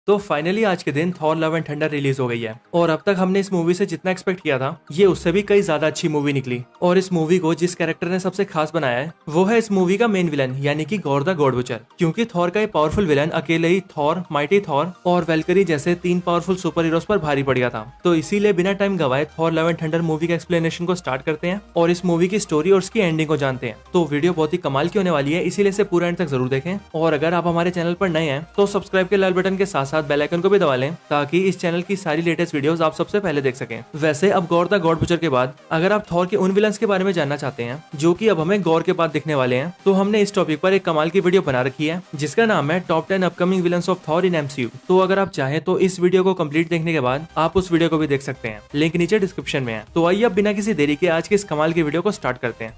तो फाइनली आज के दिन Thor love and thunder release हो गई है और अब तक हमने इस मूवी से जितना एक्सपेक्ट किया था ये उससे भी कई ज्यादा अच्छी मूवी निकली। और इस मूवी को जिस कैरेक्टर ने सबसे खास बनाया है वो है इस मूवी का मेन विलन यानी कि गॉर द गॉड बुचर। क्योंकि थॉर का ये पावरफुल विलन अकेले ही थॉर, माइटी थॉर और वेलकरी जैसे 3 पावरफुल सुपर हीरोज पर भारी पड़ गया था। तो इसीलिए बिना टाइम गवाए Thor love and thunder movie का एक्सप्लेनेशन को स्टार्ट करते हैं और इस मूवी की स्टोरी और उसकी एंडिंग को जानते हैं। तो वीडियो बहुत ही कमाल की होने वाली है, इसीलिए इसे पूरा एंड तक जरूर देखें। और अगर आप हमारे चैनल पर नए हैं तो सब्सक्राइब के लाल बटन के साथ साथ बेल आइकन को भी दबा लें ताकि इस चैनल की सारी लेटेस्ट वीडियोस आप सबसे पहले देख सकें। वैसे अब गॉर द गॉड बुचर के बाद अगर आप थॉर के उन विलन्स के बारे में जानना चाहते हैं जो कि अब हमें गॉर के बाद दिखने वाले हैं तो हमने इस टॉपिक पर एक कमाल की वीडियो बना रखी है जिसका नाम है top 10 upcoming villains of Thor in MCU. तो अगर आप चाहें तो इस वीडियो को कंप्लीट देखने के बाद आप उस वीडियो को भी देख सकते हैं, लिंक नीचे डिस्क्रिप्शन में है। तो आइए अब बिना किसी देरी के आज की इस कमाल की वीडियो को स्टार्ट करते हैं।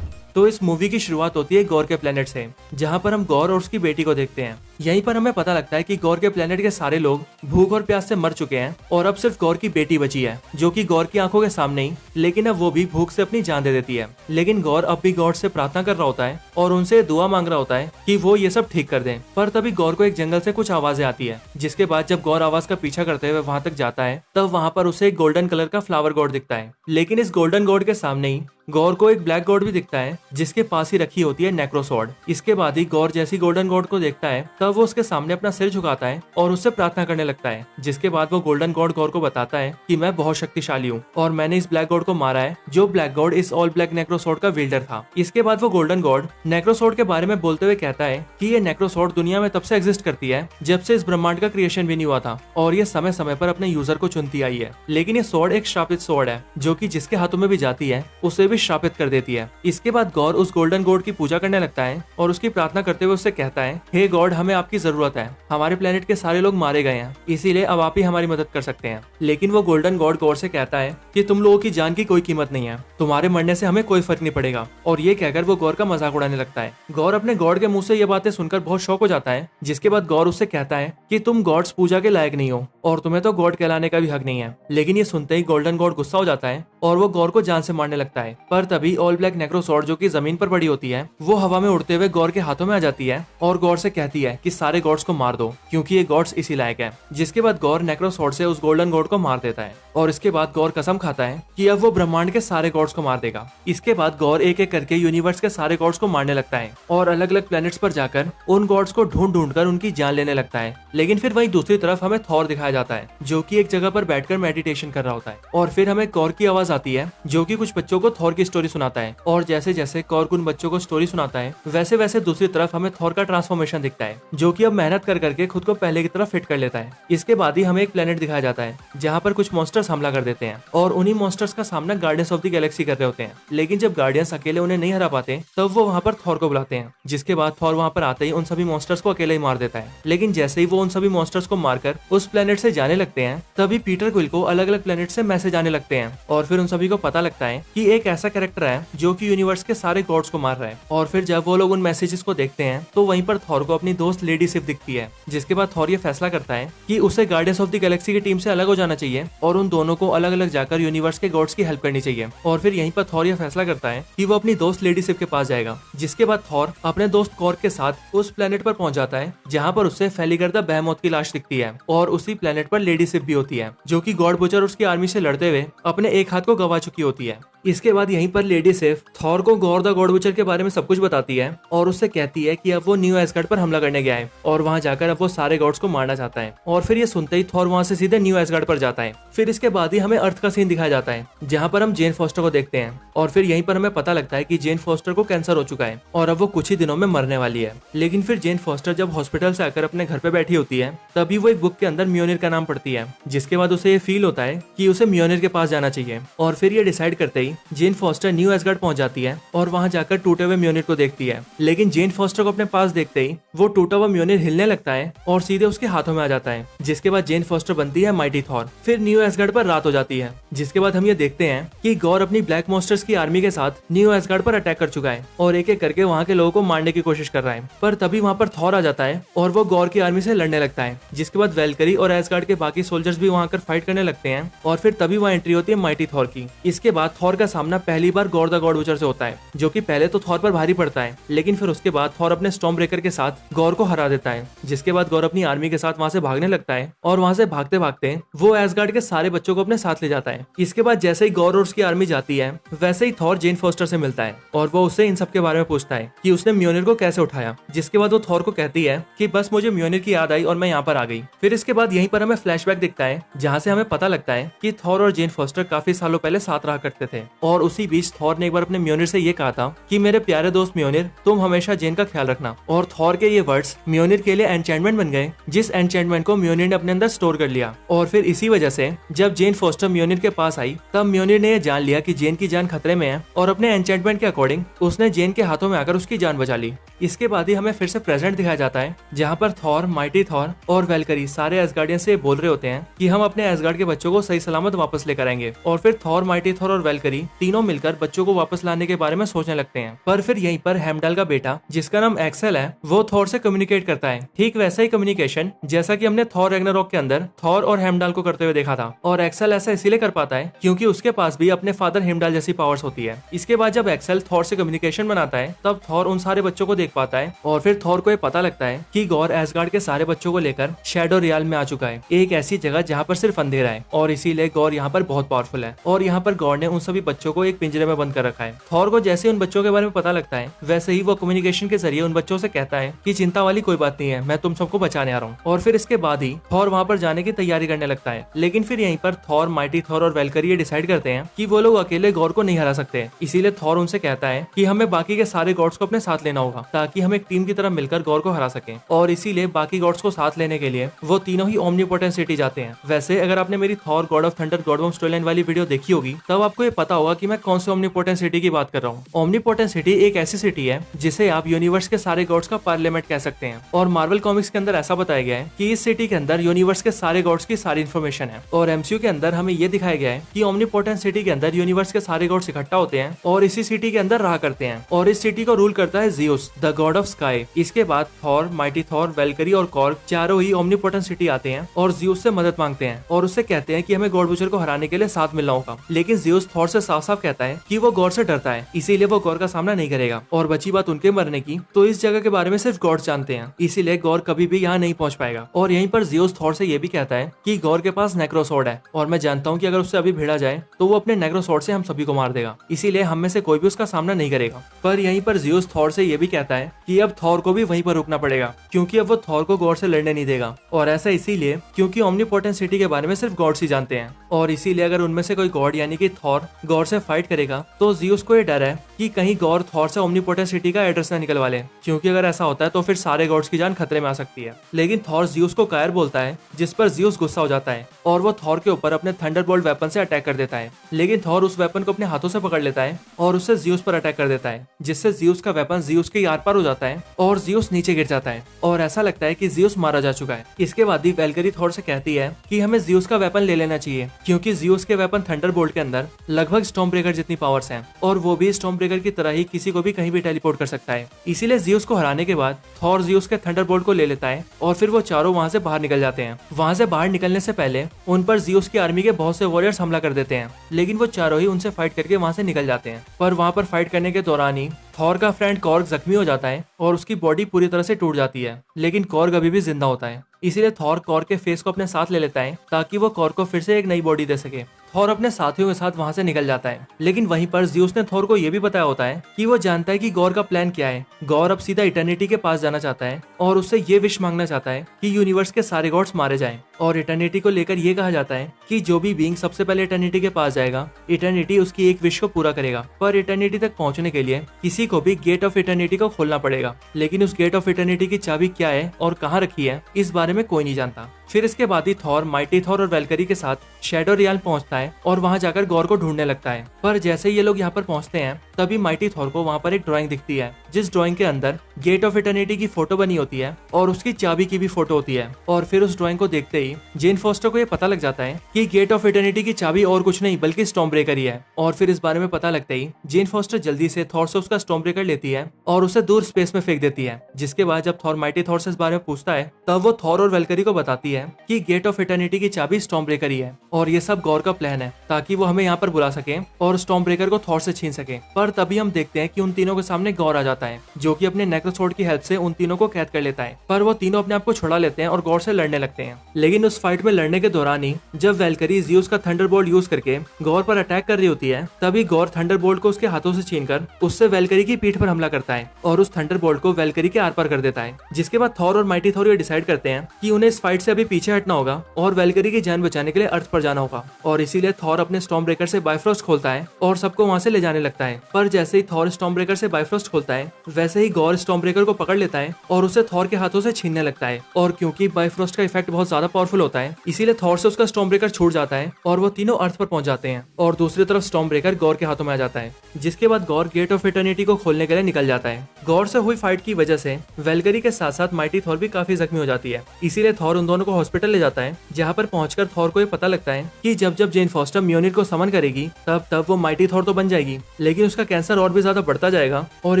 तो इस मूवी की शुरुआत होती है गॉर के प्लेनेट से, जहां पर हम गॉर और उसकी बेटी को देखते हैं। यहीं पर हमें पता लगता है कि गॉर के प्लेनेट के सारे लोग भूख और प्यास से मर चुके हैं और अब सिर्फ गॉर की बेटी बची है जो कि गॉर की आंखों के सामने ही, लेकिन अब वो भी भूख से अपनी जान दे देती है। लेकिन गॉर अब भी गॉड से प्रार्थना कर रहा होता है और उनसे दुआ मांग रहा होता है कि वो ये सब ठीक कर दें। पर तभी गॉर को एक जंगल से कुछ आवाजें आती है, जिसके बाद जब गॉर आवाज का पीछा करते हुए वहां तक जाता है तब वहां पर उसे एक गोल्डन कलर का फ्लावर गॉड दिखता है। लेकिन इस गोल्डन गॉड के सामने ही गॉर को एक ब्लैक गॉड भी दिखता है जिसके पास ही रखी होती है नेक्रोसॉर्ड। इसके बाद ही गॉर जैसी गोल्डन गॉड को देखता है तब वो उसके सामने अपना सिर झुकाता है और उससे प्रार्थना करने लगता है। जिसके बाद वो गोल्डन गॉड गॉर को बताता है कि मैं बहुत शक्तिशाली हूँ और मैंने इस ब्लैक गॉड को मारा है, जो ब्लैक गॉड इस ऑल ब्लैक नेक्रोसॉर्ड का विल्डर था। इसके बाद वो गोल्डन गॉड नेक्रोसॉर्ड के बारे में बोलते हुए कहता है कि ये नेक्रोसॉर्ड दुनिया में तब से एग्जिस्ट करती है जब से इस ब्रह्मांड का क्रिएशन भी नहीं हुआ था और ये समय समय पर अपने यूजर को चुनती आई है। लेकिन ये स्वॉर्ड एक श्रापित स्वॉर्ड है जो कि जिसके हाथों में भी जाती है उसे भी श्रापित कर देती है। इसके बाद गॉर उस गोल्डन गॉड की पूजा करने लगता है और उसकी प्रार्थना करते हुए उससे कहता है, हे गॉड, हमें आपकी जरूरत है, हमारे प्लेनेट के सारे लोग मारे गए हैं, इसीलिए अब आप ही हमारी मदद कर सकते हैं। लेकिन वो गोल्डन गॉड गॉर से कहता है कि तुम लोगों की जान की कोई कीमत नहीं है, तुम्हारे मरने से हमें कोई फर्क नहीं पड़ेगा। और ये कहकर वो गॉर का मजाक उड़ाने लगता है। गॉर अपने गॉड के मुंह से ये बातें सुनकर बहुत शौक हो जाता है। जिसके बाद गॉर उससे कहता है कि तुम गॉड्स पूजा के लायक नहीं हो और तुम्हें तो गॉड कहलाने का भी हक नहीं है। लेकिन ये सुनते ही गोल्डन गॉड गुस्सा हो जाता है और वो गॉर को जान से मारने लगता है। पर तभी ऑल ब्लैक नेक्रोसॉर्ड जो कि जमीन पर पड़ी होती है वो हवा में उड़ते हुए गॉर के हाथों में आ जाती है और गॉर से कहती है कि सारे गॉड्स को मार दो क्योंकि ये गॉड्स इसी लायक है। जिसके बाद गॉर नेक्रोसॉर्ड से उस गोल्डन गॉड को मार देता है और इसके बाद गॉर कसम खाता है कि अब वो ब्रह्मांड के सारे गॉड्स को मार देगा। इसके बाद गॉर एक एक करके यूनिवर्स के सारे गॉड्स को मारने लगता है और अलग अलग प्लैनेट्स पर जाकर उन गॉड्स को ढूंढ ढूंढ कर उनकी जान लेने लगता है। लेकिन फिर वहीं दूसरी तरफ हमें थॉर दिखाया जाता है जो कि एक जगह पर बैठकर मेडिटेशन कर रहा होता है। और फिर हमें गॉर की आवाज आती है जो कि कुछ बच्चों को थॉर की स्टोरी सुनाता है और जैसे जैसे गॉर उन बच्चों को स्टोरी सुनाता है वैसे वैसे दूसरी तरफ हमें थॉर का ट्रांसफॉर्मेशन दिखता है जो कि अब मेहनत कर करके खुद को पहले की तरफ फिट कर लेता है। इसके बाद ही हमें एक प्लेनेट दिखाया जाता है जहाँ पर कुछ मॉन्स्टर्स हमला कर देते हैं और उन्हीं मॉन्स्टर्स का सामना गार्डियंस ऑफ द गैलेक्सी कर रहे होते हैं। लेकिन जब गार्डियंस अकेले उन्हें नहीं हरा पाते तब वो वहाँ पर थॉर को बुलाते हैं। जिसके बाद थॉर वहाँ पर आते ही उन सभी मॉन्स्टर्स को अकेले ही मार देता है। लेकिन जैसे ही वो उन सभी मॉन्स्टर्स को मारकर उस प्लेनेट से जाने लगते हैं तभी पीटर क्विल को अलग अलग प्लेनेट से मैसेज आने लगते हैं और फिर उन सभी को पता लगता है कि एक ऐसा कैरेक्टर है जो कि यूनिवर्स के सारे गॉड्स को मार रहा है। और फिर जब वो लोग उन मैसेजेस को देखते हैं तो वहीं पर थॉर को अपनी दोस्त लेडी सिफ दिखती है। जिसके बाद थॉर ये फैसला करता है कि उसे गार्डियंस ऑफ द गैलेक्सी की टीम से अलग हो जाना चाहिए और उन दोनों को अलग अलग जाकर यूनिवर्स के गॉड्स की हेल्प करनी चाहिए। और फिर यहीं पर थॉर ये फैसला करता है कि वो अपनी दोस्त लेडी सिफ के पास जाएगा। जिसके बाद थॉर अपने दोस्त कॉर्क के साथ उस प्लेनेट पर पहुंच जाता है जहाँ पर उसे फेलिगर द बेहेमोथ की लाश दिखती है और उसी प्लेनेट पर लेडी सिफ भी होती है जो कि गॉड बुचर उसकी आर्मी से लड़ते हुए अपने एक हाथ को गवा चुकी होती है। इसके बाद यहीं पर लेडी सिफ थॉर को गॉर द गॉड बुचर के बारे में सब कुछ बताती है और उससे कहती है कि अब वो न्यू एस्गार्ड पर हमला करने गया है और वहां जाकर अब वो सारे गॉड्स को मारना चाहता है। और फिर ये सुनते ही थॉर वहां से सीधे न्यू एस्गार्ड पर जाता है। फिर इसके बाद ही हमें अर्थ का सीन दिखाया जाता है जहाँ पर हम जेन फॉस्टर को देखते हैं और फिर यहीं पर हमें पता लगता है कि जेन फॉस्टर को कैंसर हो चुका है और अब वो कुछ ही दिनों में मरने वाली है। लेकिन फिर जेन फॉस्टर जब हॉस्पिटल से आकर अपने घर पे बैठी होती है तभी वो एक बुक के अंदर म्योनिर का नाम पढ़ती है। जिसके बाद उसे ये फील होता है कि उसे म्योनिर के पास जाना चाहिए और फिर ये डिसाइड करते ही ही जेन फॉस्टर न्यू एसगार्ड पहुंच जाती है और वहां जाकर टूटे हुए म्योनिर को देखती है। लेकिन जेन फॉस्टर को अपने पास देखते ही वो टूटा हुआ म्योनिर हिलने लगता है और सीधे उसके हाथों में आ जाता है, जिसके बाद जेन फॉस्टर बनती है माइटी थॉर। फिर न्यू एसगार्ड पर रात हो जाती है, जिसके बाद हम ये देखते हैं कि गॉर अपनी ब्लैक मॉन्स्टर्स की आर्मी के साथ न्यू एसगार्ड पर अटैक कर चुका है और एक एक करके वहाँ के लोगों को मारने की कोशिश कर रहा है। पर तभी वहाँ पर थॉर आ जाता है और वो गॉर की आर्मी से लड़ने लगता है, जिसके बाद वेलकरी और एसगार्ड के बाकी सोल्जर्स भी वहाँ कर फाइट करने लगते हैं और फिर तभी वहाँ एंट्री होती है माइटी थॉर की। इसके बाद थॉर का सामना पहली बार गॉर द गॉड बचर से होता है, जो कि पहले तो थॉर पर भारी पड़ता है, लेकिन फिर उसके बाद थॉर अपने स्टॉर्म ब्रेकर के साथ गॉर को हरा देता है। जिसके बाद गॉर अपनी आर्मी के साथ वहाँ से भागने लगता है और वहाँ से भागते भागते वो एसगार्ड के सारे बच्चों को अपने साथ ले जाता है। इसके बाद जैसे ही गॉर और उसकी आर्मी जाती है, वैसे ही थॉर जेन फॉस्टर से मिलता है और वो उससे इन सब के बारे में पूछता है कि उसने म्योनिर को कैसे उठाया। जिसके बाद वो थॉर को कहती है कि बस मुझे म्योनिर की याद आई और मैं यहाँ पर आ गई। फिर इसके बाद यहीं पर हमें फ्लैशबैक दिखता है, जहाँ से हमें पता लगता है कि थॉर और जेन फॉस्टर काफी सालों पहले साथ रहा करते थे और उसी बीच थॉर ने एक बार अपने म्योनिर से ये कहा था कि मेरे प्यारे दोस्त म्योनिर, तुम हमेशा जेन का ख्याल रखना। और थॉर के ये वर्ड्स म्योनिर के लिए एन्चेंटमेंट बन गए, जिस एन्चेंटमेंट को म्योनिर ने अपने अंदर स्टोर कर लिया। और फिर इसी वजह से जब जेन फॉस्टर म्योनिर के पास आई, तब म्योनिर ने यह जान लिया कि जेन की जान खतरे में है और अपने एन्चेंटमेंट के अकॉर्डिंग उसने जेन के हाथों में आकर उसकी जान बचा ली। इसके बाद ही हमें फिर से प्रेजेंट दिखाया जाता है, जहाँ पर थॉर, माइटी थॉर और वेलकरी सारे एसगार्डियन से बोल रहे होते हैं कि हम अपने एसगार्ड के बच्चों को सही सलामत वापस लेकर आएंगे। और फिर थॉर, माइटी थॉर और वेलकरी तीनों मिलकर बच्चों को वापस लाने के बारे में सोचने लगते हैं। पर फिर यहीं पर हेमडाल का बेटा, जिसका नाम एक्सेल है, वो थॉर से कम्युनिकेट करता है। ठीक वैसा ही कम्युनिकेशन जैसा कि हमने थॉर रैग्नारोक के अंदर थॉर और हेमडाल को करते हुए देखा था। और एक्सेल ऐसा इसीलिए कर पाता है क्योंकि उसके पास भी अपने फादर हेमडाल जैसी पावर्स होती है। इसके बाद जब एक्सेल थॉर से कम्युनिकेशन बनाता है, तब थॉर उन सारे बच्चों को देख पाता है और फिर थॉर को ये पता लगता है कि गॉर एसगार्ड के सारे बच्चों को लेकर शैडो रियल में आ चुका है, एक ऐसी जगह जहाँ पर सिर्फ अंधेरा है और इसीलिए गॉर यहाँ पर बहुत पावरफुल है। और यहाँ पर गॉर ने उन सभी बच्चों को एक पिंजरे में बंद कर रखा है। थॉर को जैसे उन बच्चों के बारे में पता लगता है, वैसे ही वो कम्युनिकेशन के जरिए उन बच्चों से कहता है कि चिंता वाली कोई बात नहीं है, मैं तुम सबको बचाने आ रहा हूँ। और फिर इसके बाद ही थॉर वहाँ पर जाने की तैयारी करने लगता है। लेकिन फिर यहीं पर थॉर, माइटी थॉर और वेलकरी ये डिसाइड करते हैं कि वो लोग अकेले गॉर को नहीं हरा सकते। इसीलिए थॉर उनसे कहता है कि हमें बाकी के सारे गॉड्स को अपने साथ लेना होगा, ताकि हम एक टीम की तरह मिलकर गॉर को हरा सकें। और इसीलिए बाकी गॉड्स को साथ लेने के लिए वो तीनों ही ओमनीपोटेंट सिटी जाते हैं। वैसे अगर आपने मेरी Thor, god of thunder, God of storyline वाली वीडियो देखी होगी, तब आपको ये पता होगा कि मैं कौन से ओमनीपोटेंट सिटी की बात कर रहा हूँ। ओमनीपोटेंट सिटी एक ऐसी सिटी है जिसे आप यूनिवर्स के सारे गॉड्स का पार्लियामेंट कह सकते हैं। और मार्वल कॉमिक्स के अंदर ऐसा बताया गया है कि इस सिटी के अंदर यूनिवर्स के सारे गॉड्स की सारी इन्फॉर्मेशन है। और एमसीयू के अंदर हमें ये दिखाया गया है कि ओमनीपोटेंट सिटी के अंदर यूनिवर्स के सारे गॉड्स इकट्ठा होते हैं और इसी सिटी के अंदर रहा करते हैं। और इस सिटी को रूल करता है ज़ियुस, द गॉड ऑफ स्काई। इसके बाद थॉर, माइटी थॉर, वेलकरी और कॉर्ग चारों ही ओमनीपोटेंट सिटी आते हैं और ज़ियुस से मदद मांगते हैं और उससे कहते हैं कि हमें गॉड बुचर को हराने के लिए साथ मिलना होगा। लेकिन ज़ियुस थॉर से साफ साफ कहता है कि वो गॉड से डरता है, इसीलिए वो गॉड का सामना नहीं करेगा। और बची बात उनके मरने की, तो इस जगह के बारे में सिर्फ गॉड जानते हैं, इसीलिए गॉड कभी भी यहाँ नहीं पहुंच पाएगा। और यहीं पर ज़ियुस थॉर से ये भी कहता है कि गॉड के पास नेक्रोसॉर्ड है और मैं जानता हूँ कि अगर उससे अभी भिड़ा जाए तो वो अपने नेक्रोसॉर्ड से हम सभी को मार देगा, इसीलिए हम में से कोई भी उसका सामना नहीं करेगा। पर यहीं पर ज़ियुस थॉर से ये भी कहता है कि अब थॉर को भी वहीं पर रुकना पड़ेगा, क्योंकि अब वो थॉर को गॉड से लड़ने नहीं देगा। और ऐसा इसीलिए क्योंकि ओमनीपोटेंट सिटी के बारे में सिर्फ गॉड्स ही जानते हैं और इसीलिए अगर उनमें से कोई गॉड यानी कि थॉर गॉड से फाइट करेगा, तो ज़ियुस को ये डर है कि कहीं गॉड थॉर से ओमनीपोटेंट सिटी का एड्रेस ना निकलवा ले, क्योंकि अगर ऐसा होता है तो फिर सारे गॉड्स की जान खतरे में आ सकती है। लेकिन थॉर ज़ियुस को कायर बोलता है, जिस पर ज़ियुस गुस्सा हो जाता है और वो थॉर के ऊपर अपने थंडरबोल्ट वेपन से अटैक कर देता है। लेकिन थॉर उस वेपन को अपने हाथों से पकड़ लेता है और उससे ज़ियुस पर अटैक कर देता है, जिससे ज़ियुस का वेपन ज़ियुस के आर पार हो जाता है और ज़ियुस नीचे गिर जाता है और ऐसा लगता है कि ज़ियुस मारा जा चुका है। इसके बाद ही वेलकरी थॉर से कहती है कि हमें ज़ियुस का वेपन ले लेना चाहिए, क्योंकि ज़ियुस के वेपन थंडरबोल्ट के अंदर लगभग स्टॉर्म ब्रेकर जितनी पावर्स हैं और वो भी स्टॉर्म ब्रेकर की तरह ही किसी को भी कहीं भी टेलीपोर्ट कर सकता है। इसीलिए ज़ियुस को हराने के बाद थॉर ज़ियुस के थंडरबोल्ट को ले लेता है और फिर वो चारों वहां से बाहर निकल जाते हैं। वहां से बाहर निकलने से पहले उन पर ज़ियुस की आर्मी के बहुत से वॉरियर्स हमला कर देते हैं, लेकिन वो चारों ही उनसे फाइट करके वहां से निकल जाते हैं। पर वहां पर फाइट करने के दौरान ही थॉर का फ्रेंड कॉर्ग जख्मी हो जाता है और उसकी बॉडी पूरी तरह से टूट जाती है, लेकिन कॉर्ग अभी भी जिंदा होता है। इसीलिए थॉर कॉर्ग के फेस को अपने साथ ले लेता है ताकि वो कॉर्ग को फिर से एक नई बॉडी दे सके। थॉर अपने साथियों के साथ वहां से निकल जाता है, लेकिन वहीं पर ज़ियुस ने थॉर को यह भी बताया होता है कि वो जानता है कि गॉर का प्लान क्या है। गॉर अब सीधा इटर्निटी के पास जाना चाहता है और उससे ये विश मांगना चाहता है कि यूनिवर्स के सारे गॉड्स मारे जाएं। और इटर्निटी को लेकर ये कहा जाता है कि जो भी बीइंग सबसे पहले इटर्निटी के पास जाएगा, इटर्निटी उसकी एक विश को पूरा करेगा। पर इटर्निटी तक पहुंचने के लिए किसी को भी गेट ऑफ इटर्निटी को खोलना पड़ेगा, लेकिन उस गेट ऑफ इटर्निटी की चाबी क्या है और कहाँ रखी है, इस बारे में कोई नहीं जानता। फिर इसके बाद ही थॉर माइटी थॉर और वेलकरी के साथ शैडो रियाल पहुंचता है और वहां जाकर गॉर को ढूंढने लगता है। पर जैसे ही ये लोग यहाँ पर पहुंचते हैं, तभी माइटी थॉर को वहां पर एक ड्राइंग दिखती है, जिस ड्राइंग के अंदर गेट ऑफ इटर्निटी की फोटो बनी होती है और उसकी चाबी की भी फोटो होती है। और फिर उस ड्राइंग को देखते ही जेन फॉस्टर को ये पता लग जाता है कि गेट ऑफ इटर्निटी की चाबी और कुछ नहीं बल्कि स्टॉर्म ब्रेकर ही है। और फिर इस बारे में पता लगते ही जेन फॉस्टर जल्दी से थॉर से उसका स्टॉर्म ब्रेकर लेती है और उसे दूर स्पेस में फेंक देती है। जिसके बाद जब थॉर माइटी थॉर से इस बारे में पूछता है, तब वो थॉर और वेलकरी को बताती है कि गेट ऑफ इटर्निटी की चाबी स्टॉर्म ब्रेकर ही है और ये सब गॉर का प्लान है ताकि वो हमें यहाँ पर बुला सके और स्टॉर्म ब्रेकर को थॉर से छीन सके। पर तभी हम देखते हैं कि उन तीनों के सामने गॉर आ जाता है, जो कि अपने नेक्रोसॉर्ड की हेल्प से उन तीनों को कैद कर लेता है। पर वो तीनों अपने आप को छुड़ा लेते हैं और गॉर से लड़ने लगते हैं। लेकिन उस फाइट में लड़ने के दौरान ही जब वेलकरी ज़्यूस का थंडरबोल्ट यूज करके गॉर पर अटैक कर रही होती है, तभी गॉर थंडरबोल्ट को उसके हाथों से छीनकर उससे वेलकरी की पीठ पर हमला करता है और उस थंडरबोल्ट को वेलकरी के आर पार कर देता है। जिसके बाद थॉर और माइटी थॉर ये डिसाइड करते हैं कि उन्हें इस फाइट से अभी पीछे हटना होगा और वेलकरी की जान बचाने के लिए अर्थ पर जाना होगा। और इसीलिए थॉर अपने स्टॉर्म ब्रेकर से बाइफ्रोस्ट खोलता है और सबको वहां से ले जाने लगता है। पर जैसे ही थॉर स्टॉर्म ब्रेकर से बाइफ्रोस्ट खोलता है, वैसे ही गॉर स्टॉर्म ब्रेकर को पकड़ लेता है और उसे थॉर के हाथों से छीनने लगता है। और क्योंकि बाइफ्रोस्ट का इफेक्ट बहुत ज्यादा पावरफुल होता है, इसीलिए थॉर से उसका स्टॉर्म ब्रेकर छूट जाता है और वो तीनों अर्थ पर पहुंच जाते हैं और दूसरी तरफ स्टॉर्म ब्रेकर गॉर के हाथों में आ जाता है। जिसके बाद गॉर गेट ऑफ इटर्निटी को खोलने के लिए निकल जाता है। गॉर से हुई फाइट की वजह से वेलकरी के साथ साथ माइटी थॉर भी काफी जख्मी हो जाती है, इसीलिए थॉर उन दोनों को हॉस्पिटल ले जाता है, जहाँ पर पहुंचकर थॉर को ये पता लगता है कि जब जब जेन फॉस्टर म्योनिर को समन करेगी, तब वो माइटी थॉर तो बन जाएगी, लेकिन उसका कैंसर और भी ज्यादा बढ़ता जाएगा और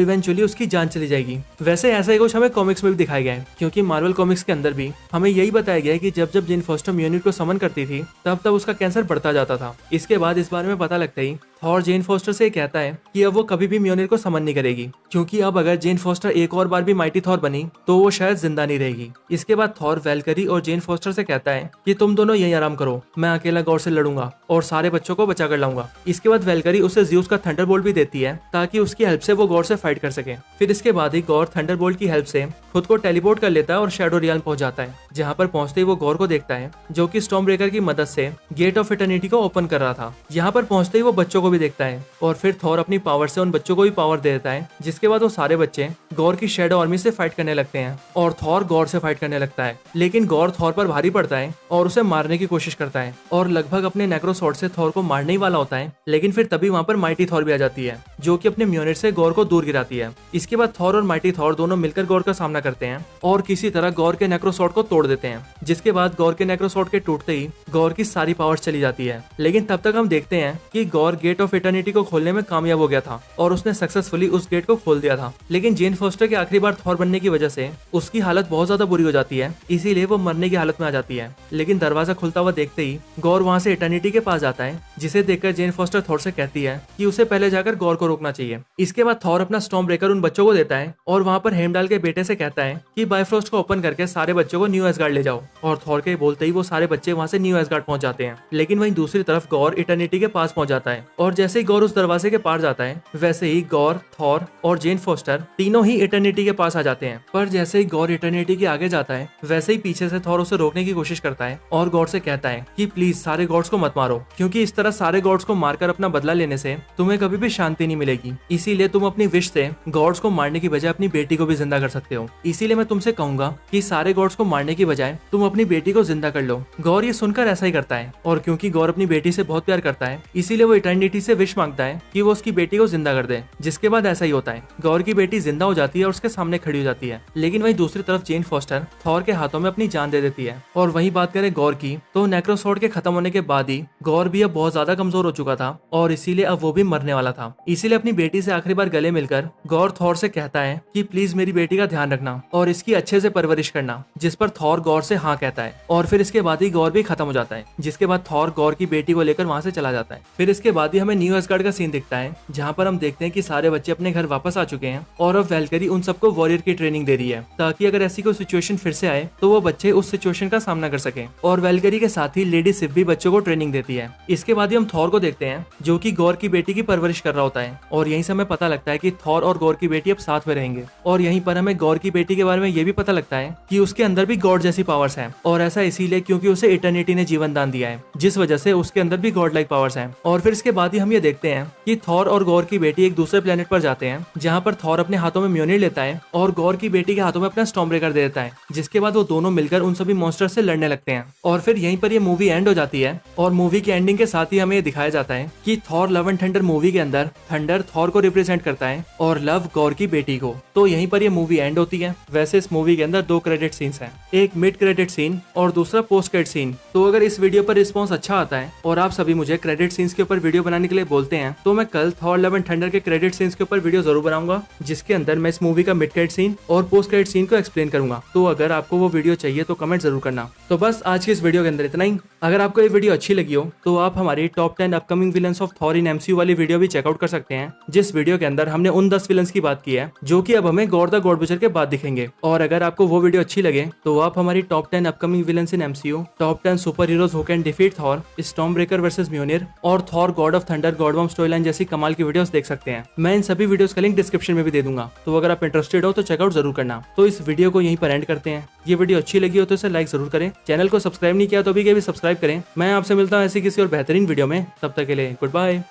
इवेंचुअली उसकी जान चली जाएगी। वैसे ऐसा ही कुछ हमें कॉमिक्स में भी दिखाया गया है, क्योंकि मार्वल कॉमिक्स के अंदर भी हमें यही बताया गया है कि जब जब जेन फॉस्टर म्योनिर को समन करती थी, तब तब उसका कैंसर बढ़ता जाता था। इसके बाद इस बारे में पता लगता ही थॉर जेन फॉस्टर से कहता है कि अब वो कभी भी म्योनिर को समन नहीं करेगी, क्योंकि अब अगर जेन फॉस्टर एक और बार भी माइटी थॉर बनी तो वो शायद जिंदा नहीं रहेगी। इसके बाद थॉर वेलकरी और जेन फॉस्टर से कहता है कि तुम दोनों यहीं आराम करो, मैं अकेला गॉर से लड़ूंगा और सारे बच्चों को बचा कर लाऊंगा। इसके बाद वेलकरी उसे ज़्यूस का थंडरबोल्ट भी देती है ताकि उसकी हेल्प से वो गॉर से फाइट कर सके। फिर इसके बाद ही गॉर थंडरबोल्ट की हेल्प से खुद को टेलीपोर्ट कर लेता है और शैडो रियाल पहुंच जाता है, जहाँ पर पहुंचते ही वो गॉर को देखता है जो कि स्टॉर्म ब्रेकर की मदद से गेट ऑफ इटर्निटी को ओपन कर रहा था। यहाँ पर पहुंचते ही वो बच्चों को भी देखता है और फिर थॉर अपनी पावर से उन बच्चों को भी पावर दे देता है। जिसके बाद वो सारे बच्चे गॉर की शैडो आर्मी से फाइट करने लगते हैं और थॉर गॉर से फाइट करने लगता है। लेकिन गॉर थॉर पर भारी पड़ता है और उसे मारने की कोशिश करता है और लगभग अपने नेक्रोसॉर्ड से थॉर को मारने ही वाला होता है। लेकिन फिर तभी वहाँ पर माइटी थॉर भी आ जाती है, जो कि अपने म्योनिर से गॉर को दूर गिराती है। इसके बाद थॉर और माइटी थॉर दोनों मिलकर गॉर का सामना करते हैं और किसी तरह गॉर के नेक्रोसॉर्ड को तोड़ देते हैं। जिसके बाद गॉर के नेक्रोसॉर्ड के टूटते ही गॉर की सारी पावर्स चली जाती है। लेकिन तब तक हम देखते हैं कि गॉर गेट ऑफ इटर्निटी को खोलने में कामयाब हो गया था और उसने सक्सेसफुली उस गेट को खोल दिया था। लेकिन जेन फॉस्टर के आखिरी बार थॉर बनने की वजह से उसकी हालत बहुत ज्यादा बुरी हो जाती है, इसीलिए वो मरने की हालत में आ जाती है। लेकिन दरवाजा खुलता हुआ देखते ही गॉर वहाँ से इटर्निटी के पास जाता है, जिसे देखकर जेन फॉस्टर थॉर से कहती है कि उसे पहले जाकर गॉर को रोकना चाहिए। इसके बाद थॉर अपना स्टॉर्म ब्रेकर उन बच्चों को देता है और वहाँ पर हेमडाल के बेटे से कहता है कि बाइफ्रोस्ट को ओपन करके सारे बच्चों को न्यू एसगार्ड ले जाओ। और थॉर के बोलते ही वो सारे बच्चे वहाँ से न्यू एसगार्ड पहुंच जाते हैं। लेकिन वहीं दूसरी तरफ गॉर इटर्निटी के पास पहुंच जाता है और जैसे ही गॉर उस दरवाजे के पार जाता है, वैसे ही गॉर, थॉर और जेन फॉस्टर तीनों ही इटर्निटी के पास आ जाते हैं। पर जैसे ही गॉर इटर्निटी के आगे जाता है, वैसे ही पीछे से थॉर उसे रोकने की कोशिश करता है और गॉड से कहता है कि प्लीज सारे गॉड्स को मत मारो, क्योंकि इस तरह सारे गॉड्स को मारकर अपना बदला लेने से तुम्हें कभी भी शांति नहीं मिलेगी। इसीलिए तुम अपनी विश से गॉड्स को मारने की बजाय अपनी बेटी को भी जिंदा कर सकते हो। इसीलिए मैं तुमसे कहूंगा कि सारे गॉड्स को मारने की बजाय तुम अपनी बेटी को जिंदा कर लो। गौर ये सुनकर ऐसा ही करता है और क्योंकि गौर अपनी बेटी से बहुत प्यार करता है, इसीलिए वो इटर्निटी से विश मांगता है कि वो उसकी बेटी को जिंदा कर दे। जिसके बाद ऐसा ही होता है, गौर की बेटी जिंदा हो जाती है और उसके सामने खड़ी हो जाती है। लेकिन वहीं दूसरी तरफ जेन फॉस्टर थॉर के हाथों में अपनी जान दे देती है। और वही बात करें गौर की, तो नेक्रोसॉर्ड के खत्म होने के बाद ही गौर भी अब बहुत ज्यादा कमजोर हो चुका था और इसीलिए अब वो भी मरने वाला था। इसीलिए अपनी बेटी से आखिरी बार गले मिलकर गौर थॉर से कहता है कि प्लीज मेरी बेटी का ध्यान रखना और इसकी अच्छे से परवरिश करना, जिस पर थॉर गौर से हाँ कहता है। और फिर इसके बाद ही गौर भी खत्म हो जाता है, जिसके बाद थॉर गौर की बेटी को लेकर वहां से चला जाता है। फिर इसके बाद ही हमें न्यू एसगार्ड का सीन दिखता है, जहाँ पर हम देखते हैं कि सारे बच्चे अपने घर वापस आ चुके हैं और अब वेलकरी उन सबको वॉरियर की ट्रेनिंग दे रही है, ताकि अगर ऐसी कोई सिचुएशन फिर से आए तो वो बच्चे उस सिचुएशन का सामना कर सके। और वेलकरी के साथ ही लेडी सिफ भी बच्चों को ट्रेनिंग देती है। इसके बाद ही हम थॉर को देखते हैं, जो कि गौर की बेटी की परवरिश कर रहा होता है और यहीं से हमें पता लगता है कि थॉर और गौर की बेटी अब साथ में रहेंगे। और यहीं पर हमें गौर की बेटी के बारे में ये भी पता लगता है कि उसके अंदर भी गॉड जैसी पावर्स हैं, और ऐसा इसीलिए क्योंकि उसे इटर्निटी ने जीवन दान दिया है, जिस वजह से उसके अंदर भी गॉड लाइक पावर्स हैं। और फिर इसके बाद ही हम ये देखते हैं कि थॉर और गॉर की बेटी एक दूसरे प्लेनेट पर जाते हैं, जहाँ पर थॉर अपने हाथों में म्योनिर लेता है और गॉर की बेटी के हाथों में अपना स्टॉर्म ब्रेकर दे देता है, जिसके बाद वो दोनों मिलकर उन सभी मॉन्स्टर से लड़ने लगते हैं। और फिर यहीं पर ये मूवी एंड हो जाती है, और मूवी की एंडिंग के साथ ही हमें ये दिखाया जाता है कि Thor love and thunder movie के अंदर थंडर थॉर को रिप्रेजेंट करता है और लव गॉर की बेटी को। तो यहीं पर ये मूवी एंड होती है। वैसे इस मूवी के अंदर 2 क्रेडिट सीन्स हैं, एक मिड क्रेडिट सीन और दूसरा पोस्ट क्रेडिट सीन। तो अगर इस वीडियो पर रिस्पॉन्स अच्छा आता है और आप सभी मुझे क्रेडिट सीन्स के ऊपर वीडियो बनाने के लिए बोलते हैं, तो मैं कल थॉर लव एंड थंडर के क्रेडिट सीन्स के ऊपर वीडियो जरूर बनाऊंगा, जिसके अंदर मैं इस मूवी का मिड क्रेडिट सीन और पोस्ट क्रेडिट सीन को एक्सप्लेन करूंगा। तो अगर आपको वो वीडियो चाहिए तो कमेंट जरूर करना। तो बस आज की इस वीडियो के अंदर इतना ही। अगर आपको ये वीडियो अच्छी लगी हो तो आप हमारी top 10 upcoming villains of Thor in MCU वाली वीडियो भी चेकआउट कर सकते हैं, जिस वीडियो के अंदर हमने उन 10 विलन्स की बात की है जो कि अब हमें गॉड द गॉड बुचर के बाद दिखेंगे। और अगर आपको वो वीडियो अच्छी लगे तो आप हमारी top 10 upcoming villains in MCU, top 10 superheroes who can defeat Thor, Stormbreaker versus म्योनिर और Thor god of thunder god war storyline जैसी कमाल की वीडियोस देख सकते हैं। मैं इन सभी वीडियोस का लिंक डिस्क्रिप्शन में भी दे दूंगा, तो अगर आप इंटरेस्टेड हो तो चेकआउट जरूर करना। तो इस वीडियो को यहीं पर एंड करते हैं। ये वीडियो अच्छी लगी हो तो इसे लाइक जरूर करें, चैनल को सब्सक्राइब नहीं किया तो भी सब्सक्राइब करें। मैं आपसे मिलता हूँ ऐसी किसी और बेहतरीन वीडियो में, तब तक के लिए गुड बाय।